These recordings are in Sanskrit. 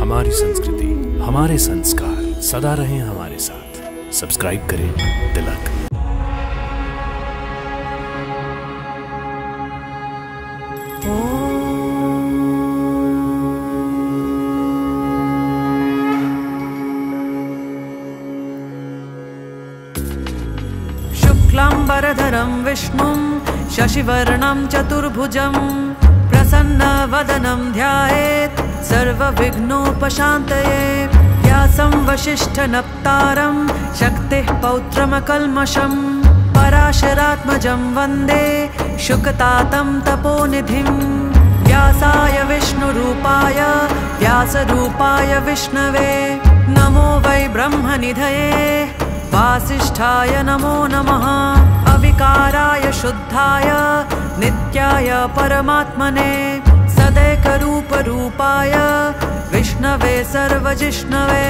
हमारी संस्कृति, हमारे संस्कार सदा रहें हमारे साथ। सब्सक्राइब करें तिलक। शुक्लांबरधरं विष्णुं शशिवर्णं चतुर्भुजं प्रसन्नवदनं ध्यायेत् सर्वविघ्नोपशान्तये। व्यासं वसिष्ठनप्तारं शक्तिः पौत्रमकल्मषं पराशरात्मजं वन्दे शुकतातं तपोनिधिं। व्यासाय विष्णुरूपाय व्यासरूपाय विष्णवे नमो वै ब्रह्मनिधये वासिष्ठाय नमो नमः। अविकाराय शुद्धाय नित्याय परमात्मने सदैकरूपरूपाय विष्णवे सर्वजिष्णवे।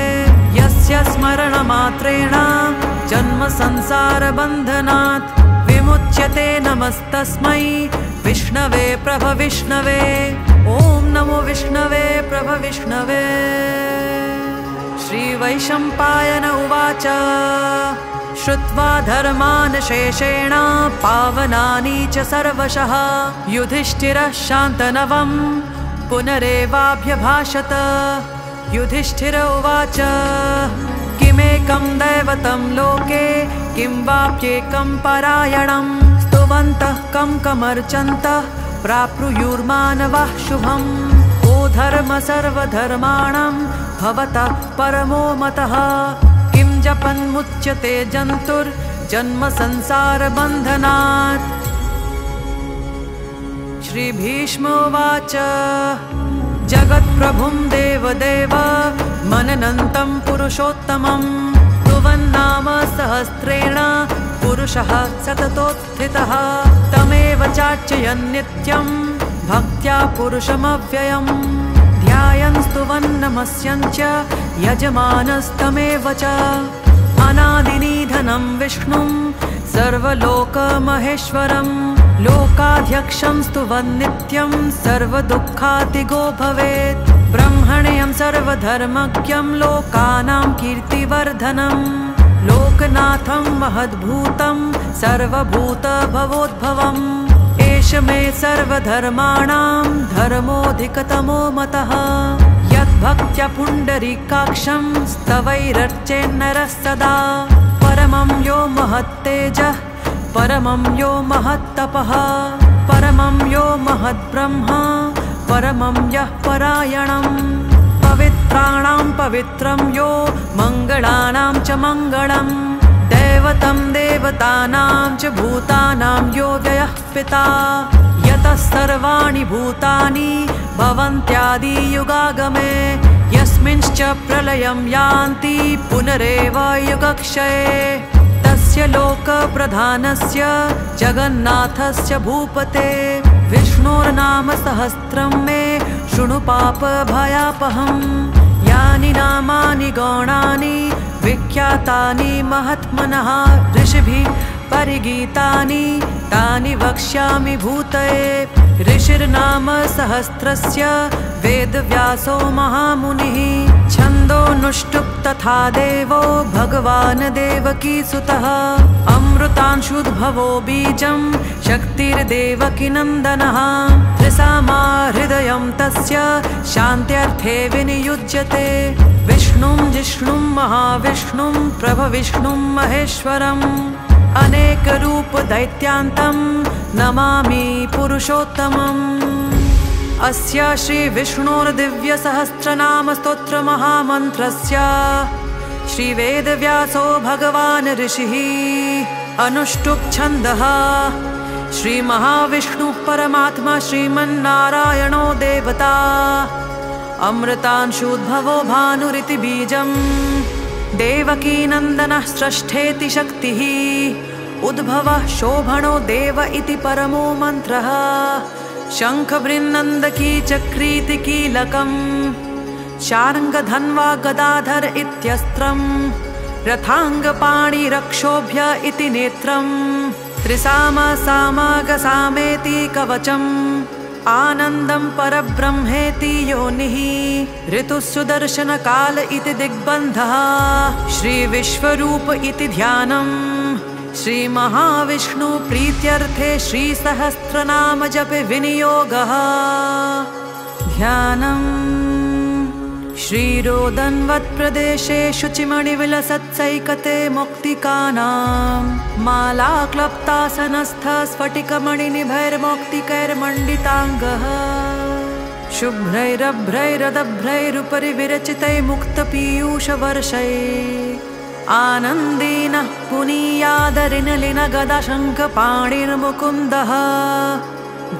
यस्य स्मरणमात्रेण जन्म संसारबन्धनात् विमुच्यते नमस्तस्मै विष्णवे प्रभविष्णवे। ॐ नमो विष्णवे प्रभविष्णवे। श्रीवैशम्पायन उवाच श्रुत्वा धर्मान् शेषेण पावनानि च सर्वशः युधिष्ठिरः शान्तनवं पुनरेवाभ्यभाषत। युधिष्ठिर उवाच किमेकं दैवतं लोके किं वाप्येकं परायणं स्तुवन्तः कं कमर्चन्तः प्राप्नुयुर्मानवाः शुभम्। ओ धर्म सर्वधर्माणां भवतः परमो मतः किं जपन्मुच्यते जन्तुर्जन्म संसारबन्धनात्। श्रीभीष्मोवाच जगत्प्रभुं देवदेव मननन्तं पुरुषोत्तमं स्तुवन्नाम सहस्रेण पुरुषः सततोत्थितः तमेव चार्चयन् नित्यं भक्त्या पुरुषमव्ययम्। ध्यायन् स्तुवन् नमस्यन् च यजमानस्तमेव च। अनादिनिधनं विष्णुं सर्वलोकमहेश्वरं लोकाध्यक्षं स्तुवन् नित्यं सर्वदुःखातिगो भवेत्। ब्रह्मण्यं सर्वधर्मज्ञं लोकानां कीर्तिवर्धनं लोकनाथं महद्भूतं सर्वभूतभवोद्भवम्। एष मे सर्वधर्माणां धर्मोऽधिकतमो मतः यद्भक्त्या पुण्डरीकाक्षं स्तवैरर्चेन्नरः सदा। परमं यो महत्तेजः परमं यो महत्तपः परमं यो महद्ब्रह्म परमं यः परायणं। पवित्राणां पवित्रं यो मङ्गलानां च मङ्गलम् दैवतं देवतानां च भूतानां यो व्ययः पिता। यतः सर्वाणि भूतानि भवन्त्यादियुगागमे यस्मिंश्च प्रलयं यान्ति पुनरेव युगक्षये। तस्य लोकप्रधानस्य जगन्नाथस्य भूपते विष्णोर्नाम सहस्रं मे शृणु पापभयापहम्। यानि नामानि गौणानि विख्यातानि महात्मनः ऋषिभिः परिगीतानि तानि वक्ष्यामि भूतये। ऋषिर्नाम सहस्रस्य वेदव्यासो महामुनिः छन्दोनुष्टुप् तथा देवो भगवान् देवकीसुतः। अमृतांशुद्भवो बीजं शक्तिर्देवकीनन्दनः त्रिसामा हृदयं तस्य शान्त्यर्थे विनियुज्यते। विष्णुं जिष्णुं महाविष्णुं प्रभविष्णुं महेश्वरम् अनेकरूप दैत्यान्तं नमामि पुरुषोत्तमम्। अस्य श्रीविष्णोर्दिव्यसहस्रनाम स्तोत्रमहामन्त्रस्य श्रीवेदव्यासो भगवान् ऋषिः अनुष्टुप् छन्दः। श्रीमहाविष्णुः परमात्मा श्रीमन्नारायणो देवता अमृतांशुद्भवो भानुरिति बीजम् देवकीनन्दनः स्रष्ठेति शक्तिः उद्भवः शोभनो देव इति परमो मन्त्रः। शङ्खबृन्नन्दकी चक्रीति कीलकम् शार्ङ्गधन्वा गदाधर इत्यस्त्रम् रथाङ्गपाणि रक्षोभ्य इति नेत्रम् त्रिसामा सामागसामेति कवचम् आनन्दं परब्रह्मेति योनिः ऋतुस्सुदर्शनकाल इति दिग्बन्धः श्रीविश्वरूप इति ध्यानम् श्रीमहाविष्णु प्रीत्यर्थे श्रीसहस्रनाम जपे विनियोगः ध्यानम् श्रीरोदन्वत्प्रदेशे शुचिमणिविलसत्सैकते मुक्तिकानां मालाक्लप्तासनस्थ स्फटिकमणिनिभैर्मौक्तिकैर्मण्डिताङ्गः शुभ्रैरभ्रैरदभ्रैरुपरि विरचितै मुक्तपीयूषवर्षैः आनन्दीनः पुनीयादरिनलिनगदशङ्खपाणिर्मुकुन्दः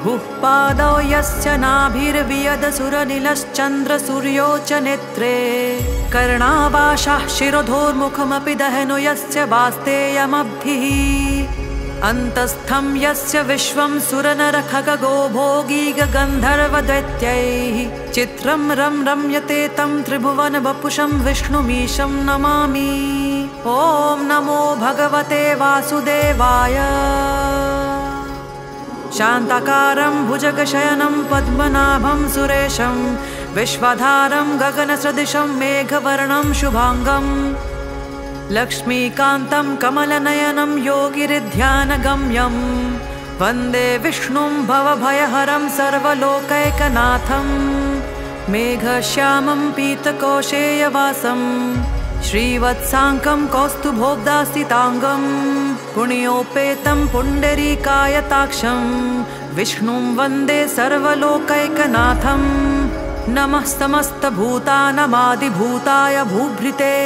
भुः पादौ यस्य नाभिर्वियदसुरनिलश्चन्द्रसूर्यो च नेत्रे कर्णावाशाः शिरोधोर्मुखमपि दहनु यस्य वास्तेयमब्धिः अन्तस्थं यस्य विश्वं सुरनरखगो भोगी गन्धर्वदैत्यैः चित्रं रं रम्यते तं त्रिभुवन वपुषं विष्णुमीशं नमामि ॐ नमो भगवते वासुदेवाय शान्ताकारं भुजगशयनं पद्मनाभं सुरेशं विश्वधारं गगनसदृशं मेघवर्णं शुभाङ्गं लक्ष्मीकान्तं कमलनयनं योगिरिध्यानगम्यं वन्दे विष्णुं भवभयहरं सर्वलोकैकनाथं मेघश्यामं पीतकोशेयवासं श्रीवत्साङ्कं कौस्तुभोग्दासिताङ्गं पुण्योपेतं पुण्डरीकायताक्षं विष्णुं वन्दे सर्वलोकैकनाथं नमः समस्तभूतानामादिभूताय भूभृते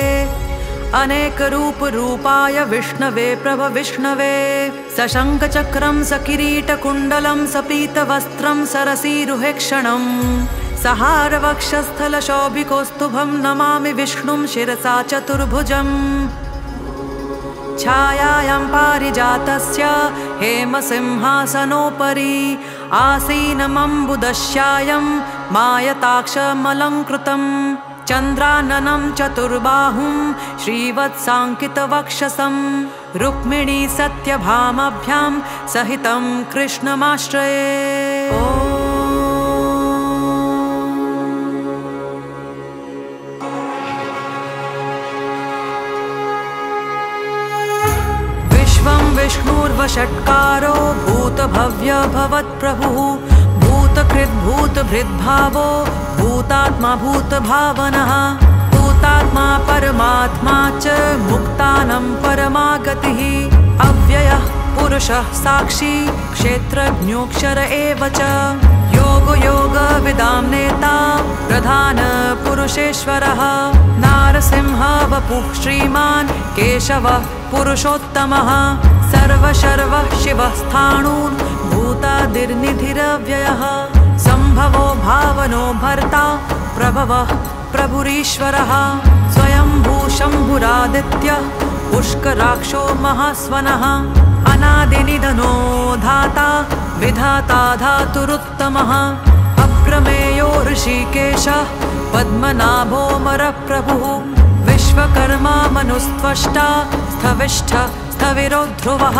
अनेकरूपरूपाय विष्णवे प्रभविष्णवे सशङ्खचक्रं सकिरीटकुण्डलं सपीतवस्त्रं सरसीरुहेक्षणं सहारवक्षस्थलशोभिकौस्तुभं नमामि विष्णुं शिरसा चतुर्भुजम् छायायां पारिजातस्य हेमसिंहासनोपरि आसीनमम्बुदश्यायं मायताक्षमलङ्कृतं चन्द्राननं चतुर्बाहुं श्रीवत्साङ्कितवक्षसं रुक्मिणी सत्यभामाभ्यां सहितं कृष्णमाश्रये विष्णुर्वषट्कारो भूतभव्य भवत्प्रभुः भूतकृद्भूतभृद्भावो भूतात्मा भूतभावनः भूतात्मा परमात्मा च मुक्तानं परमागतिः अव्ययः पुरुषः साक्षी क्षेत्रज्ञोऽक्षर एव च योगयोगविदां नेता प्रधानपुरुषेश्वरः नारसिंह वपुः श्रीमान् केशवः पुरुषोत्तमः सर्वशर्वः शिवः स्थाणून् भूतादिर्निधिरव्ययः सम्भवो भावनो भर्ता प्रभवः प्रभुरीश्वरः स्वयंभू शम्भुरादित्यः पुष्कराक्षो महास्वनः अनादिनिधनो धाता विधाता धातुरुत्तमः अप्रमेयो ऋषिकेशः पद्मनाभोऽमरप्रभुः विश्वकर्मा मनुस्त्वष्टा स्थविष्ठ स्थविरो ध्रुवः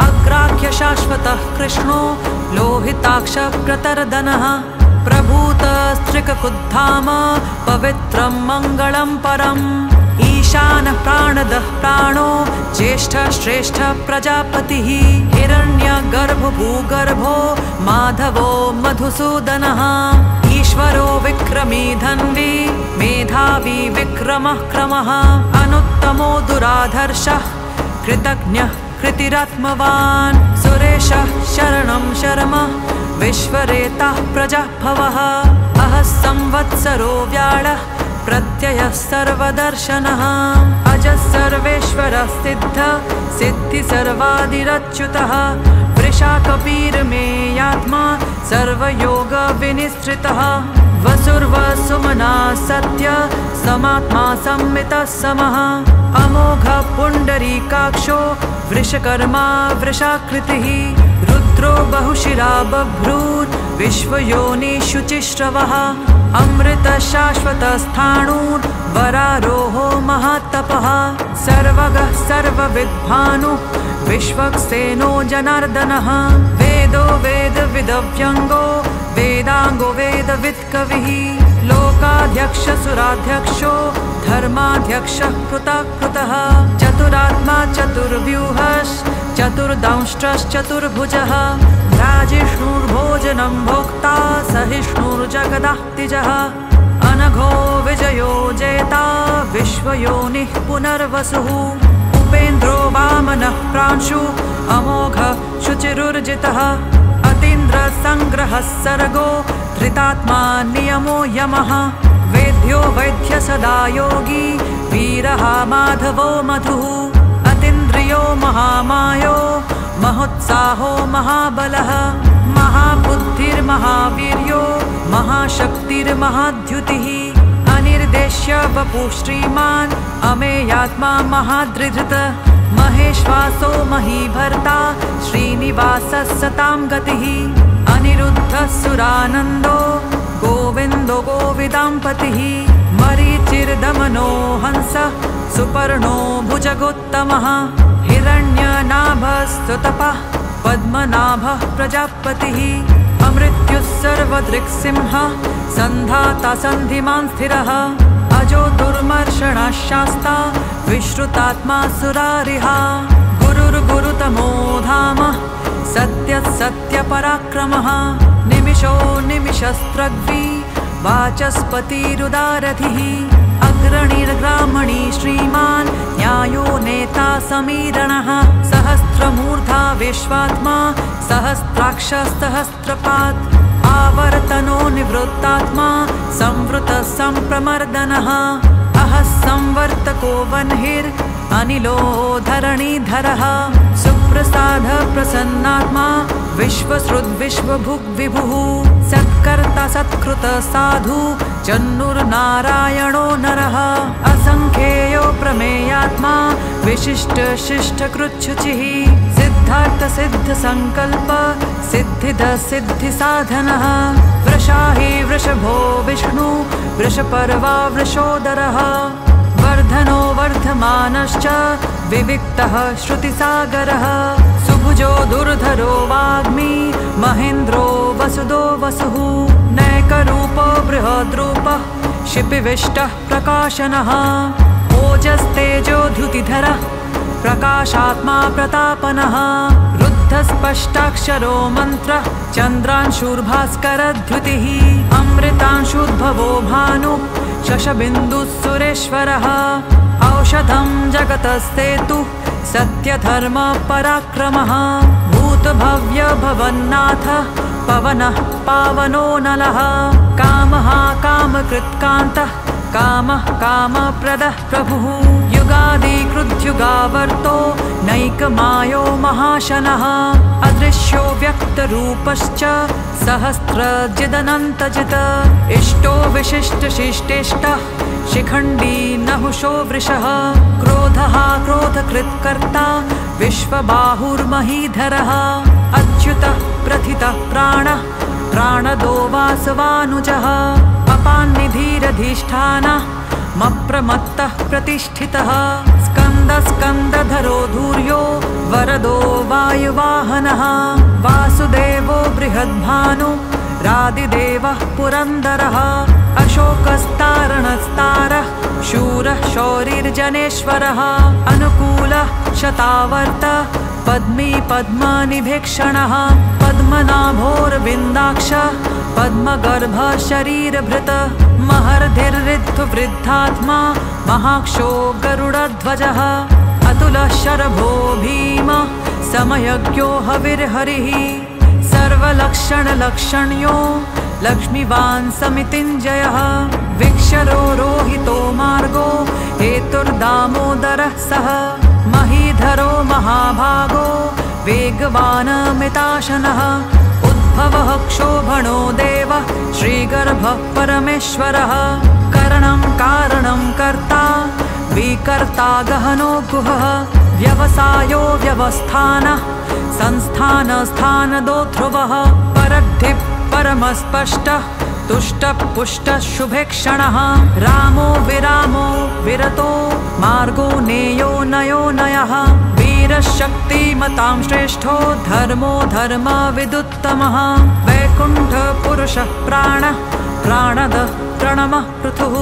अग्राख्य शाश्वतः कृष्णो लोहिताक्षप्रतर्दनः प्रभूतस्त्रिककुद्धाम पवित्रं मङ्गलं परम् ईशानः प्राणदः प्राणो ज्येष्ठः श्रेष्ठः प्रजापतिः हिरण्यगर्भो भूगर्भो माधवो मधुसूदनः ईश्वरो विक्रमी धन्वी मेधावी विक्रमः क्रमः अनुत्तमो दुराधर्षः कृतज्ञः कृतिरात्मवान् सुरेशः शरणं शर्म विश्वरेतः प्रजाभवः अहः संवत्सरो व्याळः प्रत्ययः सर्वदर्शनः अजः सर्वेश्वरः सिद्धः सिद्धि सर्वादिरच्युतः वृषाकपीर्मेयात्मा सर्वयोगविनिश्रितः वसुर्वसुमना सत्य समात्मा संमितः समः अमोघ पुण्डरीकाक्षो वृषकर्मा वृषाकृतिः रुद्रो बहुशिरा बभ्रूत् विश्वयोनिशुचिश्रवः अमृतशाश्वतस्थाणून् वरारोहो महातपः सर्वगः सर्वविद्भानु विश्वक्सेनो जनार्दनः वेदो वेदविदव्यङ्गो वेदाङ्गो वेदवित्कविः लोकाध्यक्ष सुराध्यक्षो धर्माध्यक्षः कृताकृतः चतुरात्मा चतुर्व्यूहश्चतुर्दंष्ट्रश्चतुर्भुजः राजिष्णुर्भोजनं भोक्ता सहिष्णुर्जगदात्तिजः अनघो विजयो जेता विश्वयोनिः पुनर्वसुः उपेन्द्रो वामनः प्रांशु अमोघ शुचिरुर्जितः अतीन्द्रसङ्ग्रहः सर्गो धृतात्मा नियमो यमः वेद्यो वैद्य सदा योगी वीरः माधवो मधुः अतीन्द्रियो महामायो महोत्साहो महाबलः महाबुद्धिर्महावीर्यो महाशक्तिर्महाद्युतिः अनिर्देश्य वपुः श्रीमान् अमेयात्मा महादृढृत महेश्वासो महीभर्ता श्रीनिवासः सतां गतिः अनिरुद्धः सुरानन्दो गोविन्दो गोविदाम्पतिः मरीचिर्दमनो हंसः सुपर्णो भुजगोत्तमः हिरण्यनाभस्तुतपः पद्मनाभः प्रजापतिः अमृत्युः सर्वदृक्सिंहः सन्धाता सन्धिमान् स्थिरः अजो दुर्मर्षणः शास्ता विश्रुतात्मा सुरारिहा गुरुर्गुरुतमो धाम सत्यः सत्यपराक्रमः निमिषो निमिषस्त्रग्वी वाचस्पतिरुदारथिः अग्रणीर्ग्रामणी श्रीमान् न्यायो नेता समीरणः सहस्रमूर्धा विश्वात्मा सहस्राक्षसहस्रपात् आवर्तनो निवृत्तात्मा संवृतः सम्प्रमर्दनः अहः संवर्तको वह्निर् अनिलो धरणीधरः सुप्रसाद प्रसन्नात्मा विश्वसृद्विश्वभुग् विभुः सत्कर्ता सत्कृत साधु चन्नुर्नारायणो नरः असंख्येयो प्रमेयात्मा विशिष्ट शिष्ट कृच्छुचिः सिद्धार्थ सिद्ध संकल्प सिद्धिद सिद्धि साधनः वृषाहि वृषभो विष्णु वृषपर्वा वृषोदरः वर्धनो वर्धमानश्च विविक्तः श्रुतिसागरः सुभुजो दुर्धरो वाग्मी महेन्द्रो वसुदो वसुः नैकरूपो बृहद्रूपः शिपिविष्टः प्रकाशनः ओजस्तेजो धृतिधरः प्रकाशात्मा प्रतापनः रुद्धस्पष्टाक्षरो मन्त्रः चन्द्रांशुर्भास्करधृतिः अमृतांशुद्भवो भानु शशबिन्दुः सुरेश्वरः औषधं जगतस्तेतु सत्यधर्म पराक्रमः भूतभव्य भवन्नाथ पवनः पावनो नलः कामः कामकृत्कान्तः कामः कामप्रदः प्रभुः युगादिकृद्युगावर्तो नैकमायो महाशनः अदृश्यो व्यक्तरूपश्च सहस्रजिदनन्तजित् इष्टो विशिष्टशिष्टेष्टः शिखण्डी नहुषो वृषः क्रोधः क्रोधकृत्कर्ता विश्वबाहुर्महीधरः अच्युतः प्रथितः प्राणः प्राणदो वासवानुजः अपान्निधिरधिष्ठानः मप्रमत्तः प्रतिष्ठितः स्कन्दस्कन्दधरो धूर्यो वरदो वायुवाहनः वासुदेवो बृहद्भानु रादिदेवः पुरन्दरः अशोकस्तारणस्तारः शूरः शौरिर्जनेश्वरः अनुकूलः शतावर्त पद्मी पद्मनिभीक्षणः पद्मनाभोर्विन्दाक्षः पद्मगर्भ शरीरभृत महर्धिर्ऋद्धवृद्धात्मा महाक्षो गरुडध्वजः अतुलः शरभो भीम समयज्ञो हविर्हरिः सर्वलक्षणलक्षण्यो लक्ष्मीवान् समितिञ्जयः विक्षरो रोहितो मार्गो हेतुर्दामोदरः सः महीधरो महाभागो वेगवानमिताशनः उद्भवः क्षोभणो देवः श्रीगर्भः परमेश्वरः करणं कारणं कर्ता विकर्ता गहनो गुहः व्यवसायो व्यवस्थानः संस्थानस्थानदो ध्रुवः परग्धिः परमस्पष्टः तुष्टः पुष्टः शुभेक्षणः रामो विरामो विरतो मार्गो नेयो नयो नयः वीरशक्तिमतां श्रेष्ठो धर्मो धर्मविदुत्तमः वैकुण्ठपुरुषः प्राणः प्राणदः प्रणमः पृथुः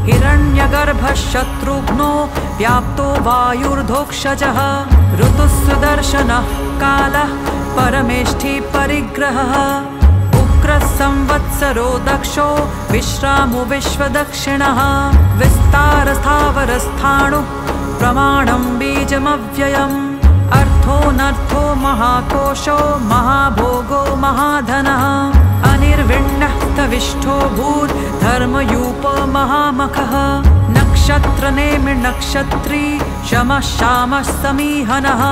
हिरण्यगर्भः शत्रुघ्नो व्याप्तो वायुर्धोक्षजः ऋतुः सुदर्शनः कालः परमेष्ठी परिग्रहः उग्रः संवत्सरो दक्षो विश्रामो विश्वदक्षिणः विस्तारस्थावरस्थाणुः प्रमाणं बीजमव्ययम् अर्थोऽनर्थो महाकोशो महाभोगो महाधनः अनिर्विण्णः स्थविष्ठो भूत् धर्मयूपो महामखः नक्षत्रनेमि नक्षत्री शमः शामः समीहनः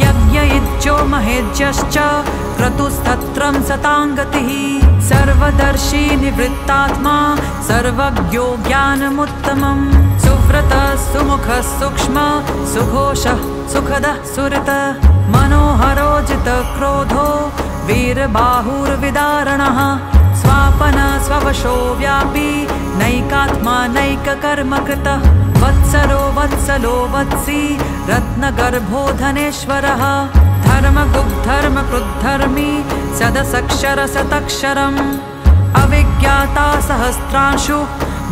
यज्ञयुज्यो महेज्यश्च क्रतुस्तत्रं सताङ्गतिः सर्वदर्शी निवृत्तात्मा सर्वज्ञो ज्ञानमुत्तमम् सुव्रतः सुमुखः सूक्ष्मः सुघोषः सुखदः सुरतः मनोहरोजितः क्रोधो वीरबाहुर्विदारणः स्वापन स्ववशो व्यापी नैकात्मा नैककर्मकृतः वत्सरो वत्सलो वत्सी रत्नगर्भो धनेश्वरः धर्मगुग्धर्मकृद्धर्मी सदसक्षर सतक्षरम् अविज्ञाता सहस्रांशु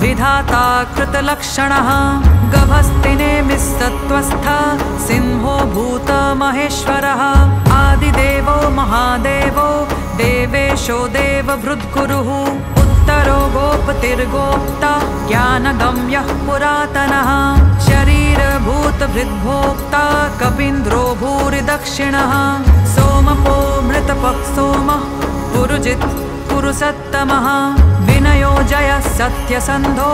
विधाता कृतलक्षणः गभस्तिनेमिस्सत्त्वस्थ सिंहो भूत महेश्वरः आदिदेवो महादेवो देवेशो देवभृद्गुरुः उत्तरो गोपतिर्गोप्ता ज्ञानगम्यः पुरातनः शरीरभूतभृद्भोक्ता कपीन्द्रो भूरिदक्षिणः सोमपो मृतपः सोमः पुरुजित् पुरुषोत्तमः विनयो जयः सत्यसन्धो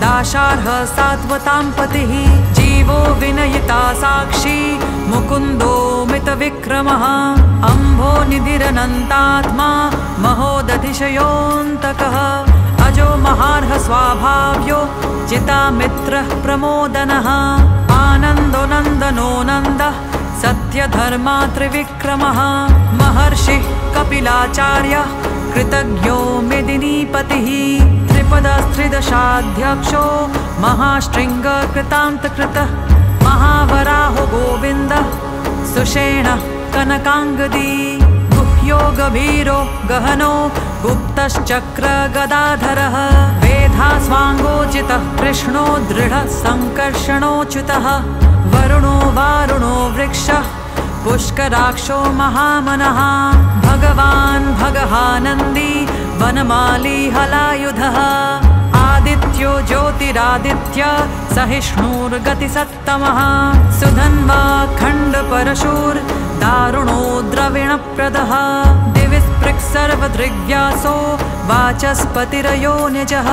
दाशार्हः सात्वतां पतिः जीवो विनयिता साक्षी मुकुन्दो मितविक्रमः अम्भो निधिरनन्तात्मा महोदधिशयोऽन्तकः अजो महार्ह स्वाभाव्यो जितामित्रः प्रमोदनः आनन्दो नन्दनो नन्दः सत्यधर्मा त्रिविक्रमः महर्षिः कपिलाचार्यः कृतज्ञो मेदिनीपतिः त्रिपदस्त्रिदशाध्यक्षो महाशृङ्गकृतान्तकृतः महावराहो गोविन्दः सुषेणः कनकाङ्गदी गुह्यो गभीरो गहनो गुप्तश्चक्रगदाधरः वेधास्वाङ्गोचितः कृष्णो दृढः सङ्कर्षणोच्युतः वरुणो वारुणो वृक्षः पुष्कराक्षो महामनः भगवान् भगहानन्दी वनमाली हलायुधः आदित्यो ज्योतिरादित्य सहिष्णुर्गतिसत्तमः सुधन्वा खण्डपरशूर् दारुणो द्रविणप्रदः दिविस्पृक् सर्वदृग्व्यासो वाचस्पतिरयोनिजः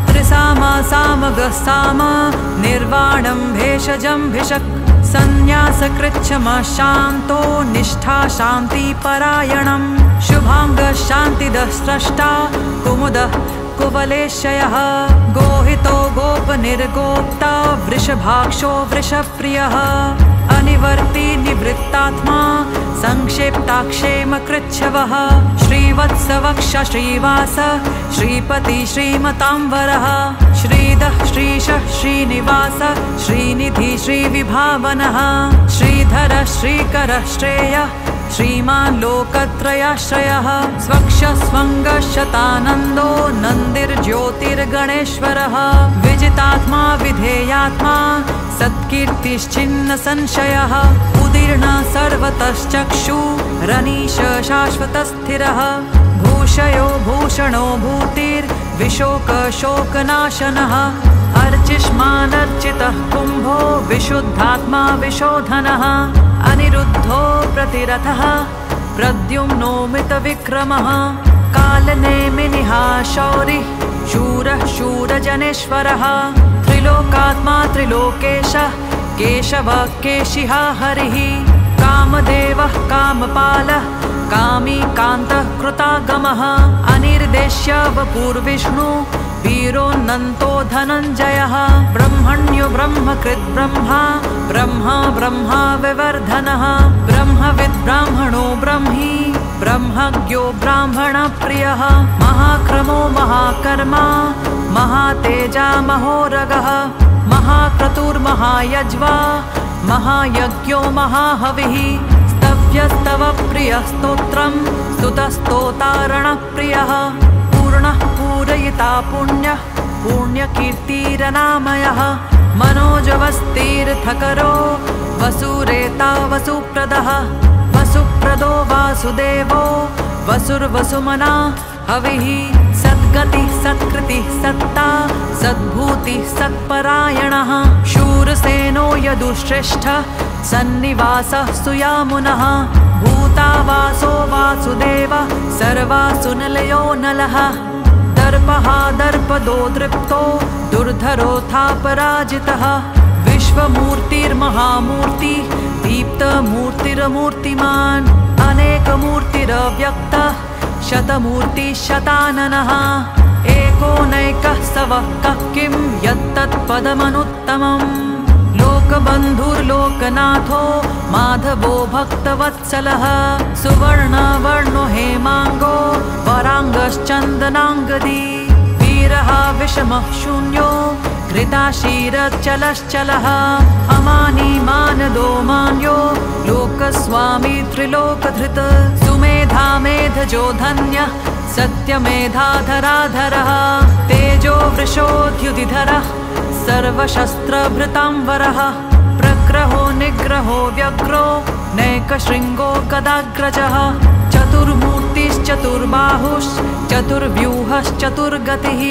त्रिसामा सामगः साम निर्वाणं भेषजं भिषक् सन्न्यासकृच्छमः शान्तो निष्ठा शान्तिपरायणम् शुभाङ्गः शान्तिदः स्रष्टा कुमुदः कुवलेशयः गोहितो गोपनिर्गोप्ता वृषभाक्षो वृषप्रियः अनिवर्ती निवृत्तात्मा संक्षेप्ताक्षेमकृच्छवः श्रीवत्सवक्ष श्रीवास श्रीपति श्रीमतांवरः श्रीधः श्रीशः श्रीनिवास श्रीनिधि श्रीविभावनः श्रीधरः श्रीकरः श्रेयः श्रीमान् लोकत्रयाश्रयः स्वक्षस्वङ्गशतानन्दो नन्दिर्ज्योतिर्गणेश्वरः विजितात्मा विधेयात्मा सत्कीर्तिश्चिन्न संशयः उदीर्ण सर्वतश्चक्षुरनीश शाश्वतस्थिरः भूषयो भूषणो भूतिर्विशोकशोकनाशनः अर्चिष्मानर्चितः कुम्भो विशुद्धात्मा विशोधनः अनिरुद्धो प्रतिरथः प्रद्युम्नो मितविक्रमः कालनेमिनिः शौरिः शूरः शूरजनेश्वरः त्रिलोकात्मा त्रिलोकेशः केशवः केशिः हरिः कामदेवः कामपालः कामी कान्तः कृतागमः अनिर्देश्य वपुर्विष्णु वीरोन्नन्तो धनञ्जयः ब्रह्मण्यो ब्रह्मकृत् ब्रह्मा ब्रह्मा ब्रह्मा विवर्धनः ब्रह्मविद् ब्राह्मणो ब्रह्मी ब्रह्मज्ञो ब्राह्मणप्रियः महाक्रमो महाकर्मा महातेजा महोरगः महाकाय महाक्रतुर्महायज्वा महायज्ञो महाहविः स्तव्यस्तव प्रियः स्तोत्रं स्तुतस्तोतारणप्रियः पूर्णः पूरयिता पुण्यः पुण्यकीर्तिरनामयः मनोजवस्तीर्थकरो वसुरेता वसुप्रदः वसुप्रदो वासुदेवो वसुर्वसुमना हविः सद्गतिः सत्कृतिः सत्ता सद्भूतिः सत्परायणः शूरसेनो यदुश्रेष्ठः सन्निवासः सुयामुनः भूतावासो वासुदेवः सर्वासुनिलयो नलः दर्पः दर्पदो दृप्तो दुर्धरोऽथापराजितः विश्वमूर्तिर्महामूर्ति दीप्तमूर्तिरमूर्तिमान् अनेकमूर्तिरव्यक्तः शतमूर्तिशताननः एकोनैकः सवः कः किं यत्तत्पदमनुत्तमम् लोकबन्धुर्लोकनाथो माधवो भक्तवत्सलः सुवर्णवर्णो हेमाङ्गो वराङ्गश्चन्दनाङ्गदी वीरः विषमः शून्यो घृताशीरचलश्चलः अमानी मानदो मान्यो लोकस्वामी त्रिलोकधृत् सुमेधा मेधजो धन्यः सत्यमेधाधराधरः तेजो वृषोद्युतिधरः सर्वशस्त्रभृतांवरः प्रग्रहो निग्रहो व्यग्रो नैकशृङ्गो गदाग्रजः चतुर्मूर्तिश्चतुर्बाहुश्चतुर्व्यूहश्चतुर्गतिः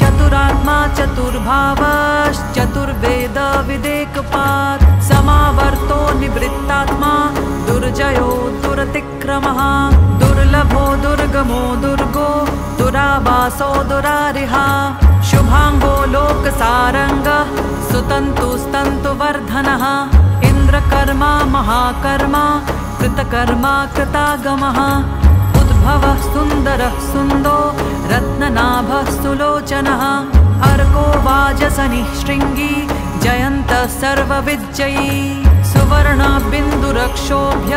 चतुरात्मा चतुर्भावश्चतुर्वेद विदेकपात् समावर्तो निवृत्तात्मा दुर्जयो दुरतिक्रमः दुर्लभो दुर्गमो दुर्गो दुरावासो दुरारिहा शुभांगो लोकसारङ्गः सुतन्तुस्तन्तुवर्धनः इन्द्रकर्मा महाकर्मा कृतकर्मा कृतागमः उद्भवः सुन्दरः सुन्दो रत्ननाभः सुलोचनः अर्को वाजसनिः शृङ्गी जयन्तः सर्वविजयी सुवर्णबिन्दुरक्षोभ्य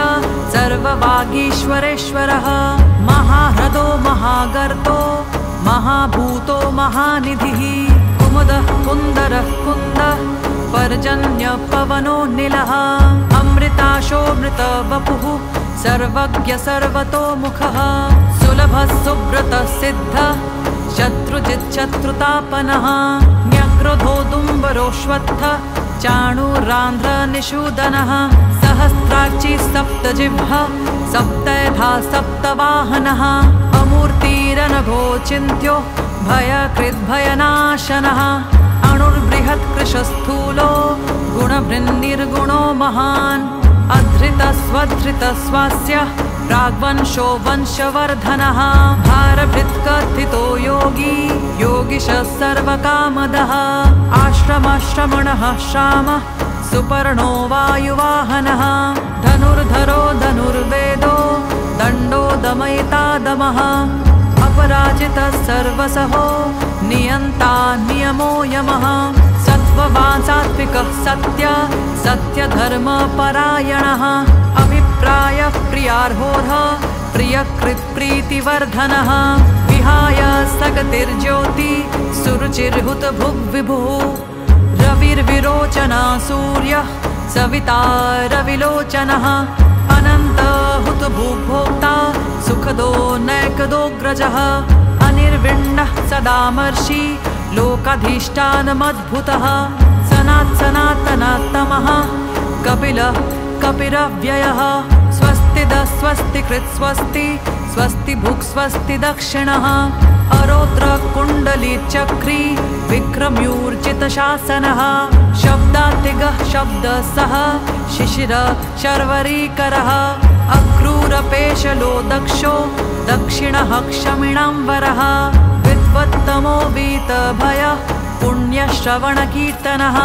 सर्ववागीश्वरेश्वरः महाह्रदो महागर्तो महाभूतो महानिधिः कुमुदः कुन्दरः कुन्दः पर्जन्यपवनो निलः अमृताशोऽमृतवपुः सर्वज्ञ सर्वतोमुखः सुलभः सुब्रतः सिद्धः शत्रुजिच्छत्रुतापनः न्यग्रोधो दुम्बरोऽश्वत्थः चाणूरान्ध्रनिषूदनः सहस्राक्षी सप्तजिह्वः सप्तधा सप्तवाहनः अमूर्तिरनघो चिन्त्यो भयकृद्भयनाशनः अणुर्बृहत्कृशस्थूलो गुणभृन्निर्गुणो महान् अधृतस्वधृतस्वास्य प्राग्वंशो वंशवर्धनः भारभृत्कथितो योगी योगिशः सर्वकामदः आश्रमश्रमणः श्यामः सुपर्णो वायुवाहनः धनुर्धरो धनुर्वेदो दण्डो दमयिता दमः अपराजितः सर्वसहो नियन्ता नियमो यमः सत्त्ववान् सात्विकः सत्य सत्यधर्मपरायणः अभिप्रायः प्रियार्होरः प्रियकृत्प्रीतिवर्धनः विहाय सगतिर्ज्योति सुरुचिर्हुतभुग्विभुः रविर्विरोचना सूर्यः सविता रविलोचनः अनन्तहुतभुग्भोक्ता सुखदो नैकदोऽग्रजः अनिर्विण्णः सदामर्षि लोकाधीष्टानमद्भुतः सनातनात्तमः कपिलः कपिरव्ययः स्वस्तिदः स्वस्तिकृत् स्वस्ति स्वस्ति भुक् स्वस्ति दक्षिणः अरोद्रकुण्डलीचक्री विक्रम्यूर्जितशासनः शब्दातिगः शब्दसः शिशिर शर्वरीकरः अक्रूरपेशलो दक्षो दक्षिणः क्षमिणाम्बरः विद्वत्तमो वीतभयः पुण्यश्रवणकीर्तनः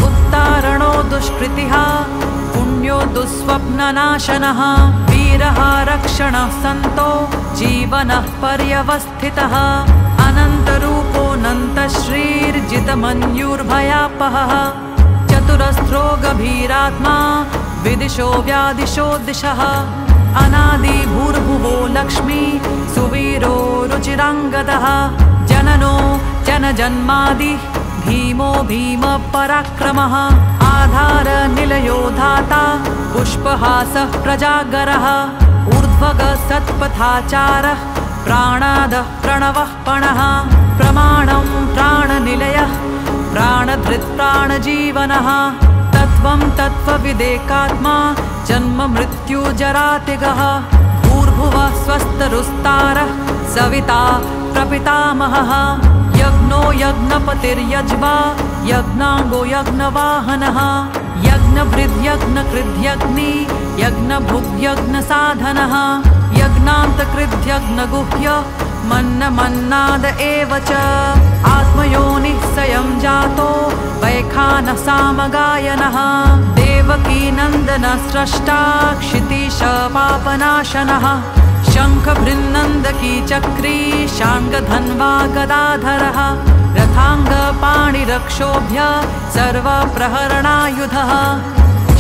उत्तारणो दुष्कृतिः पुण्यो दुःस्वप्ननाशनः वीरः रक्षणः सन्तो जीवनः पर्यवस्थितः अनन्तरूपोऽनन्तश्रीर्जितमन्युर्भयापहः चतुरस्रो गभीरात्मा विदिशो व्यादिशो दिशः अनादिभूर्भुवो लक्ष्मी सुवीरो रुचिराङ्गदः जननो जनजन्मादि भीमो भीमपराक्रमः आधार निलयो धाता पुष्पहासः प्रजागरः ऊर्ध्वगः सत्पथाचारः प्राणादः प्रणवः पणः प्रमाणं प्राणनिलयः प्राणधृत् प्राणजीवनः तत्त्वं तत्त्वविदेकात्मा जन्म मृत्युजरातिगः भूर्भुवः स्वस्तरुस्तारः सविता प्रपितामहः यज्ञो यज्ञपतिर्यज्वा यज्ञाङ्गो यज्ञवाहनः यज्ञभृद्यज्ञकृद्यग्नि यज्ञभुग्यज्ञसाधनः यज्ञान्तकृद्यज्ञगुह्य मन्नमन्नाद एव च आत्मयोनिः स्वयं जातो वैखानः सामगायनः देवकीनन्दनस्रष्टा क्षितीशपापनाशनः शङ्खभृन्नन्दकी चक्री शाङ्गधन्वा गदाधरः रथाङ्गपाणिरक्षोभ्य सर्वप्रहरणायुधः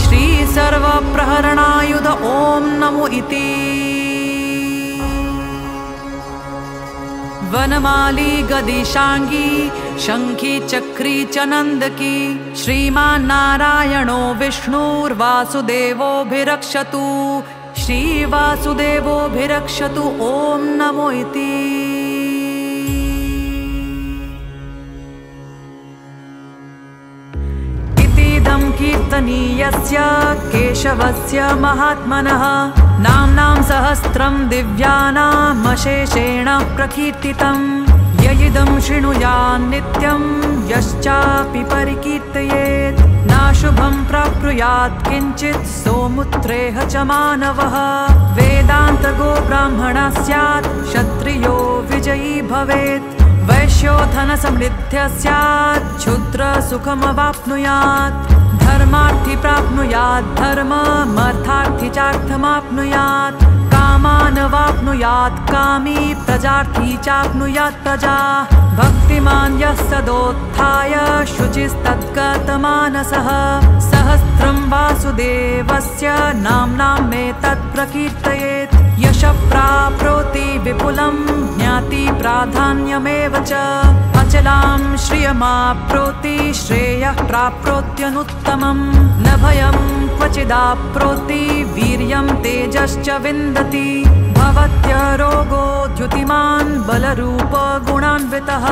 श्रीसर्वप्रहरणायुध ॐ नमो इति वनमाली गदिशाङ्गी शङ्खी चक्री च नन्दकी श्रीमान्नारायणो विष्णुर्वासुदेवोऽभिरक्षतु श्रीवासुदेवोऽभिरक्षतु ॐ नमो इति इतीदं कीर्तनीयस्य केशवस्य महात्मनः नाम्नां सहस्रं दिव्यानामशेषेण प्रकीर्तितं ययिदं शृणुयान् नित्यं यश्चापि परिकीर्तयेत् नाशुभं प्राप्नुयात् किञ्चित् सोमुत्रेह च मानवः वेदान्तगो ब्राह्मणः स्यात् क्षत्रियो विजयी भवेत् वैश्यो धनसमृद्ध्यः स्यात् क्षुद्रसुखमवाप्नुयात् धर्मार्थी प्राप्नुयात् धर्ममर्थार्थी चार्थमाप्नुयात् कामानवाप्नुयात् कामी प्रजार्थी चाप्नुयात् प्रजा भक्तिमान् यः सदोत्थाय शुचिस्तद्गतमानसः सहस्रं वासुदेवस्य नाम्नां मे तत्प्रकीर्तयेत् यशः प्राप्नोति विपुलं ज्ञाति प्राधान्यमेव च अचलां श्रियमाप्नोति श्रेयः प्राप्नोत्यनुत्तमम् न भयं क्वचिदाप्नोति वीर्यं तेजश्च विन्दति भवत्यरोगो द्युतिमान् बलरूप गुणान्वितः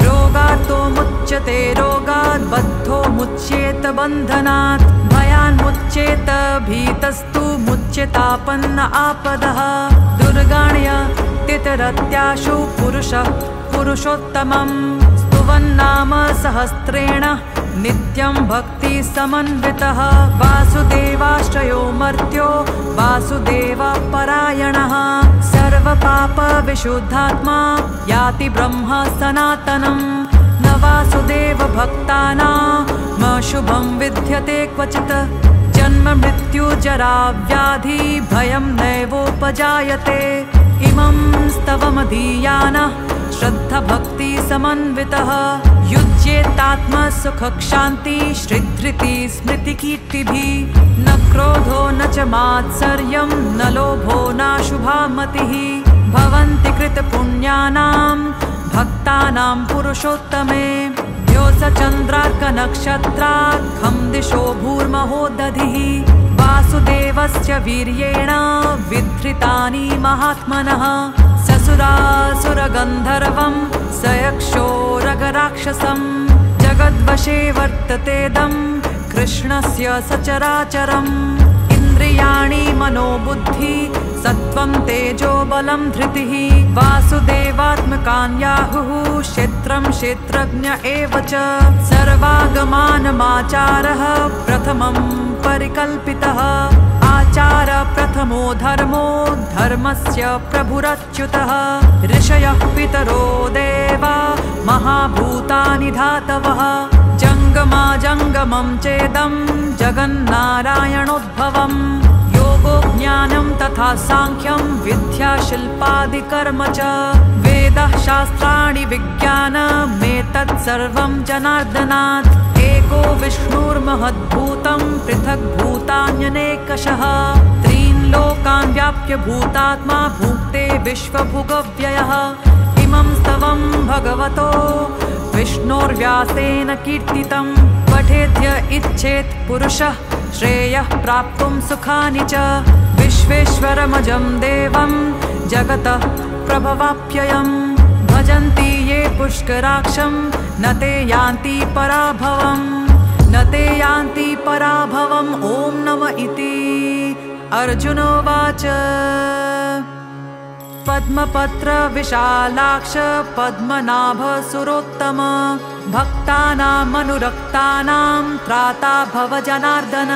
रोगार्तो मुच्यते रोगात् बद्धो मुच्येत बन्धनात् भयान्मुच्येत भीतस्तु मुच्यतापन्न आपदः दुर्गाण्य तितरत्याशु पुरुषः पुरुषोत्तमम् स्तुवन्नाम सहस्रेण नित्यं भक्ति समन्वितः वासुदेवाश्रयो मर्त्यो वासुदेवपरायणः सर्वपापविशुद्धात्मा याति ब्रह्म सनातनम् न वासुदेवभक्तानामशुभं विद्यते क्वचित् जन्म मृत्यु जरा व्याधि भयं नैवोपजायते इमं स्तवमधीयानः श्रद्धभक्ति समन्वितः युज्येतात्मसुखक्षान्ति श्रीधृति स्मृतिकीर्तिभिः न क्रोधो न च मात्सर्यं न लोभो नाशुभा मतिः भवन्ति कृतपुण्यानां भक्तानां पुरुषोत्तमे द्योतचन्द्रार्कनक्षत्रार्कं दिशो भूर्महोदधिः वासुदेवस्य वीर्येण विधृतानि महात्मनः ससुरासुरगन्धर्वं सयक्षोरगराक्षसं जगद्वशे वर्ततेदं कृष्णस्य सचराचरम् इन्द्रियाणि मनोबुद्धि सत्त्वं तेजो बलं धृतिः वासुदेवात्मकान्याहुः क्षेत्रं क्षेत्रज्ञ एव च सर्वागमानमाचारः प्रथमं परिकल्पितः आचार प्रथमो धर्मो धर्मस्य प्रभुरच्युतः ऋषयः पितरो देवा महाभूतानि धातवः जङ्गमाजङ्गमं चेदं जगन्नारायणोद्भवम् योगो ज्ञानं तथा साङ्ख्यं विद्या शिल्पादिकर्म च वेदः शास्त्राणि विज्ञानमेतत् सर्वं जनार्दनात् एको विष्णुर्महद्भूतं पृथग्भूतान्यनेकशः त्रीन् लोकान् व्याप्य भूतात्मा भुक्ते विश्वभुगव्ययः इमं स्तवं भगवतो विष्णोर्व्यासेन कीर्तितं पठेद्य इच्छेत् पुरुषः श्रेयः प्राप्तुं सुखानि च विश्वेश्वरमजं देवं जगतः प्रभवाप्ययम् भजन्ति ये पुष्कराक्षं न ते यान्ति पराभवम् न ते यान्ति पराभवम् ॐ नमः इति। अर्जुन उवाच पद्मपत्र विशालाक्ष पद्मनाभ सुरोत्तम भक्तानामनुरक्तानां त्राता भव जनार्दन।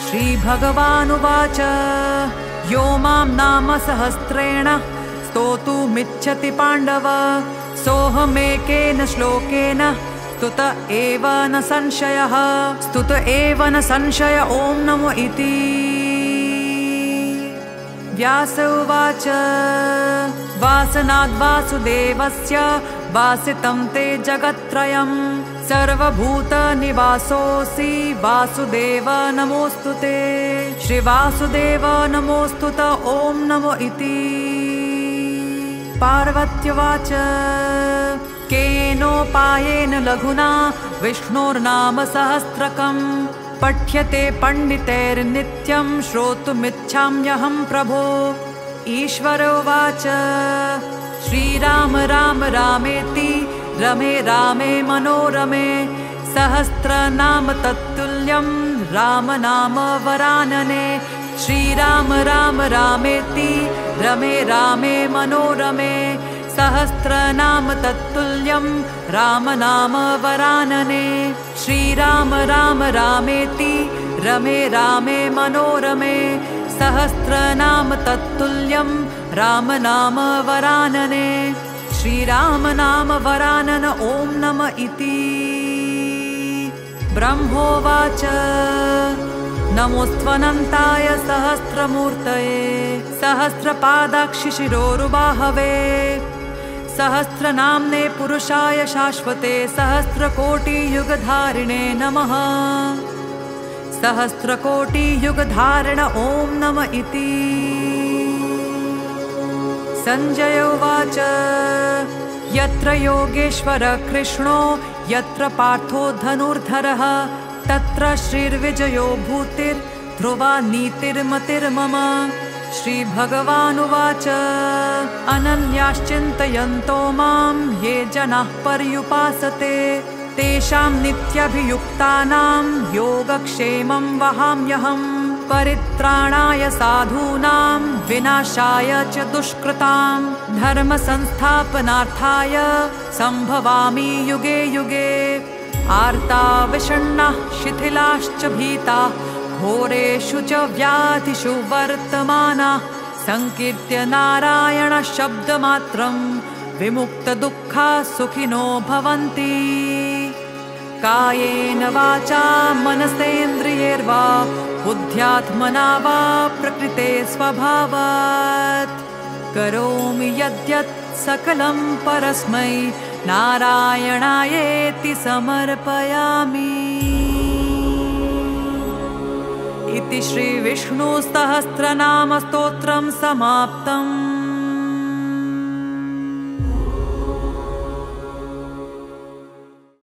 श्रीभगवानुवाच यो मां नाम सहस्रेण स्तोतुमिच्छति पाण्डव सोऽहमेकेन श्लोकेन स्तुत एव न संशयः स्तुत एव न संशय ॐ नमो इति। व्यास उवाच वासनाद्वासुदेवस्य वासितं ते जगत्त्रयं सर्वभूतनिवासोऽसि वासुदेव नमोऽस्तु ते। श्रीवासुदेव नमोऽस्तु त ॐ नमो इति। पार्वत्युवाच केनोपायेन लघुना विष्णोर्नाम सहस्रकम् पठ्यते पंडितैर्नित्यं श्रोतुमिच्छाम्यहं प्रभो। ईश्वर उवाच श्रीराम राम रामेति रमे रामे मनोरमे सहस्रनाम तत्तुल्यं राम नाम वरानने। श्रीराम राम रामेति रमे रामे मनोरमे सहस्रनाम तत्तुल्यं राम नाम वरानने। श्रीराम राम रामेति रमे रामे मनोरमे सहस्रनाम तत्तुल्यं राम नाम वरानने। श्रीराम नाम वरानन ॐ नमः इति। ब्रह्मोवाच नमोऽस्त्वनन्ताय सहस्रमूर्तये सहस्रपादाक्षिशिरोरुबाहवे सहस्रनाम्ने पुरुषाय शाश्वते सहस्रकोटियुगधारिणे नमः। सहस्रकोटियुगधारण ॐ नमः इति। संजय उवाच यत्र योगेश्वर कृष्णो यत्र पार्थो धनुर्धरः तत्र श्रीर्विजयो भूतिर्ध्रुवा नीतिर्मतिर्मम। श्रीभगवानुवाच अनन्याश्चिन्तयन्तो मां ये जनाः पर्युपासते तेषां नित्यभियुक्तानां योगक्षेमं वहाम्यहम्। परित्राणाय साधूनां विनाशाय च दुष्कृतां धर्मसंस्थापनार्थाय सम्भवामि युगे युगे। आर्ता विषण्णाः शिथिलाश्च भीताः घोरेषु च व्याधिषु वर्तमानाः संकीर्त्य नारायण शब्दमात्रं विमुक्तदुःखा सुखिनो भवन्ति। कायेन वाचा मनसेन्द्रियैर्वा बुद्ध्यात्मना वा प्रकृते स्वभावात् करोमि यद्यत् सकलं परस्मै नारायणायेति समर्पयामि। इति श्रीविष्णुसहस्रनामस्तोत्रं समाप्तम्।